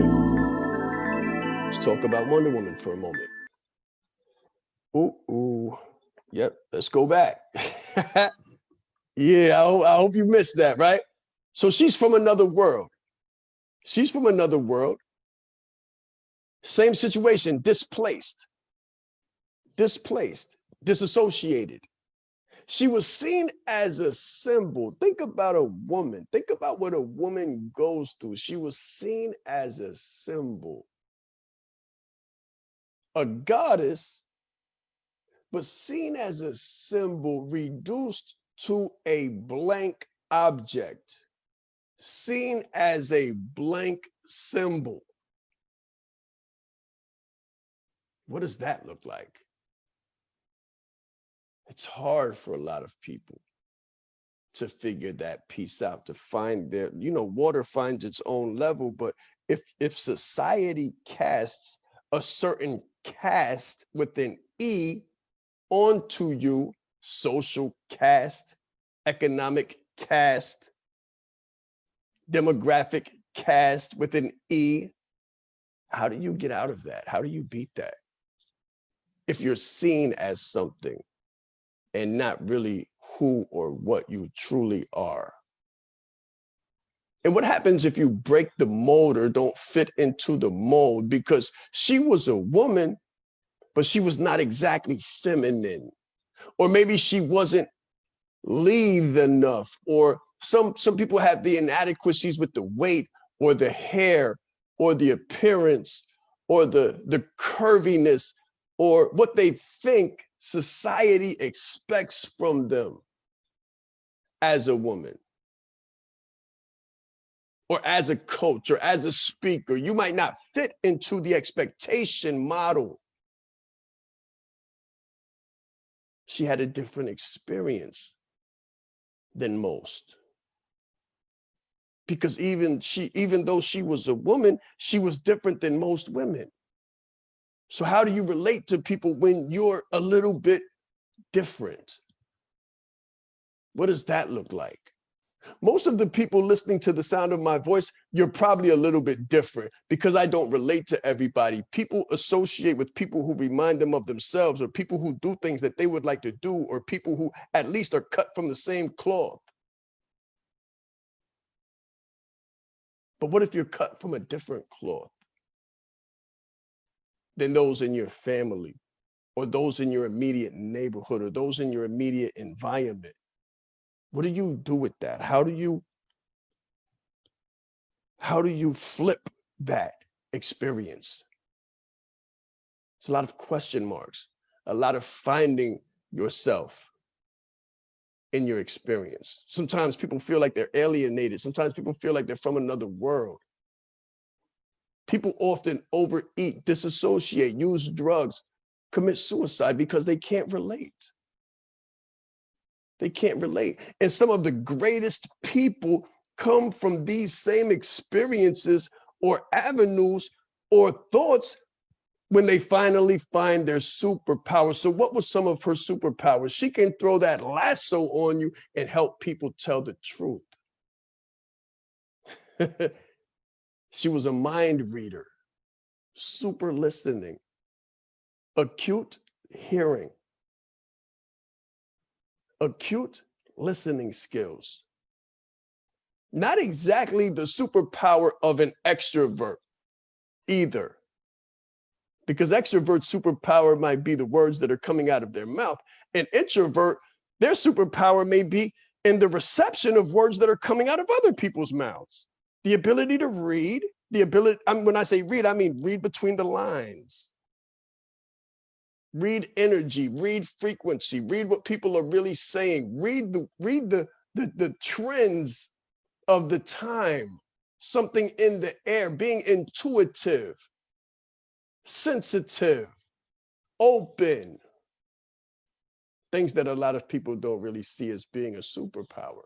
Woman. Let's talk about Wonder Woman for a moment. Ooh. Yep, let's go back. Yeah, I hope you missed that, right? So she's from another world. She's from another world. Same situation, displaced, disassociated. She was seen as a symbol. Think about a woman. Think about what a woman goes through. She was seen as a symbol, a goddess, but seen as a symbol, reduced to a blank object, seen as a blank symbol. What does that look like? It's hard for a lot of people to figure that piece out, to find their, water finds its own level, but if society casts a certain caste with an E onto you, social caste, economic caste, demographic caste with an E, how do you get out of that? How do you beat that? If you're seen as something and not really who or what you truly are. And what happens if you break the mold or don't fit into the mold? Because she was a woman, but she was not exactly feminine. Or maybe she wasn't lithe enough. Or some people have the inadequacies with the weight or the hair or the appearance or the curviness or what they think society expects from them as a woman or as a coach or as a speaker. You might not fit into the expectation model. She had a different experience than most. Because even though she was a woman, she was different than most women. So how do you relate to people when you're a little bit different? What does that look like? Most of the people listening to the sound of my voice, you're probably a little bit different because I don't relate to everybody. People associate with people who remind them of themselves, or people who do things that they would like to do, or people who at least are cut from the same cloth. But what if you're cut from a different cloth than those in your family, or those in your immediate neighborhood, or those in your immediate environment? What do you do with that? How do you flip that experience? It's a lot of question marks, a lot of finding yourself in your experience. Sometimes people feel like they're alienated. Sometimes people feel like they're from another world. People often overeat, disassociate, use drugs, commit suicide because they can't relate. They can't relate. And some of the greatest people come from these same experiences or avenues or thoughts when they finally find their superpower. So what was some of her superpowers? She can throw that lasso on you and help people tell the truth. She was a mind reader, super listening, acute hearing, acute listening skills. Not exactly the superpower of an extrovert either, because extrovert superpower might be the words that are coming out of their mouth. An introvert, their superpower may be in the reception of words that are coming out of other people's mouths. The ability to read, when I say read, I mean read between the lines. Read energy, read frequency, read what people are really saying, read the trends of the time, something in the air, being intuitive, sensitive, open. Things that a lot of people don't really see as being a superpower.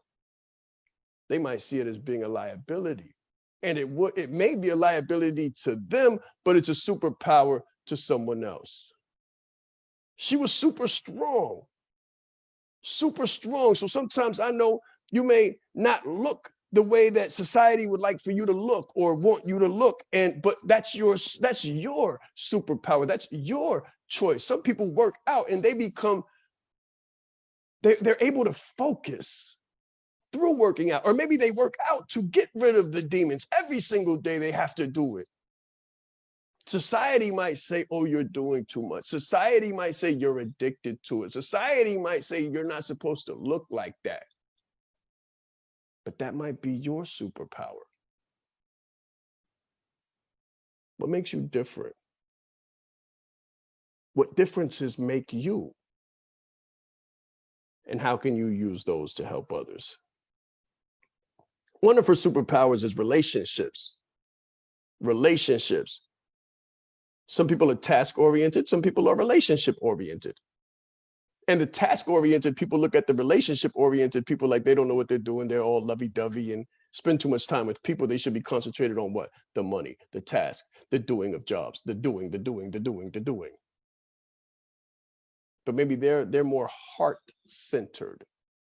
They might see it as being a liability. And it may be a liability to them, but it's a superpower to someone else. She was super strong. So sometimes I know you may not look the way that society would like for you to look or want you to look. But that's your superpower. That's your choice. Some people work out and they're able to focus through working out, or maybe they work out to get rid of the demons. Every single day they have to do it. Society might say, oh, you're doing too much. Society might say you're addicted to it. Society might say you're not supposed to look like that. But that might be your superpower. What makes you different? What differences make you? And how can you use those to help others? One of her superpowers is relationships. Relationships. Some people are task-oriented, some people are relationship-oriented. And the task-oriented people look at the relationship-oriented people like they don't know what they're doing. They're all lovey-dovey and spend too much time with people. They should be concentrated on what? The money, the task, the doing of jobs, the doing. But maybe they're more heart-centered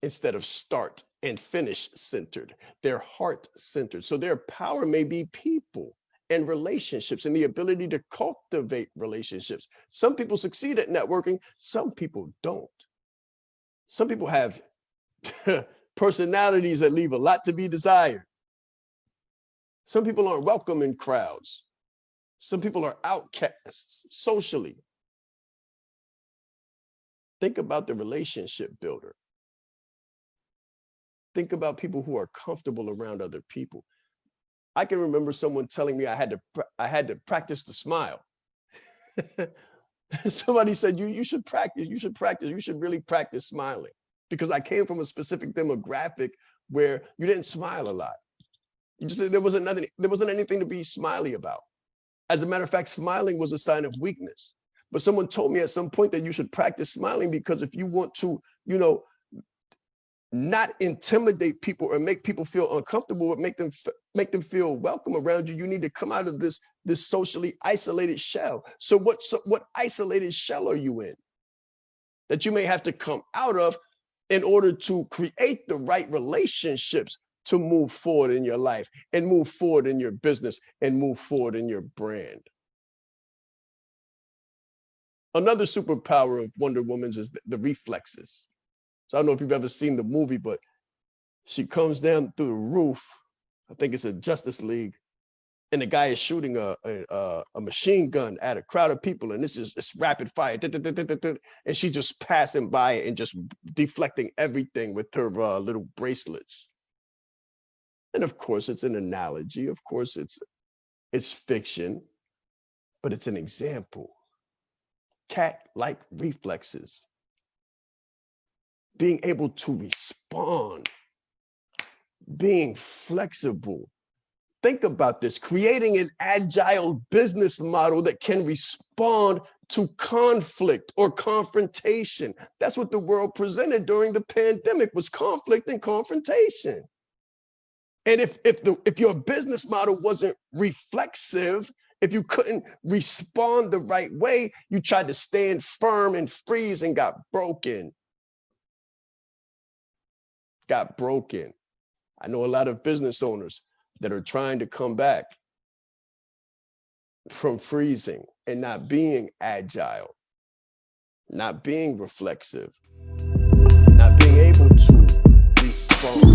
instead of start and finish centered. They're heart-centered. So their power may be people and relationships and the ability to cultivate relationships. Some people succeed at networking, some people don't. Some people have personalities that leave a lot to be desired. Some people aren't welcome in crowds. Some people are outcasts socially. Think about the relationship builder. Think about people who are comfortable around other people. I can remember someone telling me I had to practice the smile. Somebody said, you should practice, you should really practice smiling. Because I came from a specific demographic where you didn't smile a lot. There wasn't anything to be smiley about. As a matter of fact, smiling was a sign of weakness. But someone told me at some point that you should practice smiling because if you want to, not intimidate people or make people feel uncomfortable, but make them feel welcome around you, you need to come out of this socially isolated shell. So what isolated shell are you in that you may have to come out of in order to create the right relationships to move forward in your life and move forward in your business and move forward in your brand? Another superpower of Wonder Woman's is the reflexes. So I don't know if you've ever seen the movie, but she comes down through the roof. I think it's a Justice League, and the guy is shooting a machine gun at a crowd of people, and it's rapid fire, and she's just passing by and just deflecting everything with her little bracelets. And of course, it's an analogy. Of course, it's fiction, but it's an example. Cat-like reflexes. Being able to respond, being flexible. Think about this, creating an agile business model that can respond to conflict or confrontation. That's what the world presented during the pandemic, was conflict and confrontation. And if your business model wasn't reflexive, if you couldn't respond the right way, you tried to stand firm and freeze and got broken. I know a lot of business owners that are trying to come back from freezing and not being agile, not being reflexive, not being able to respond.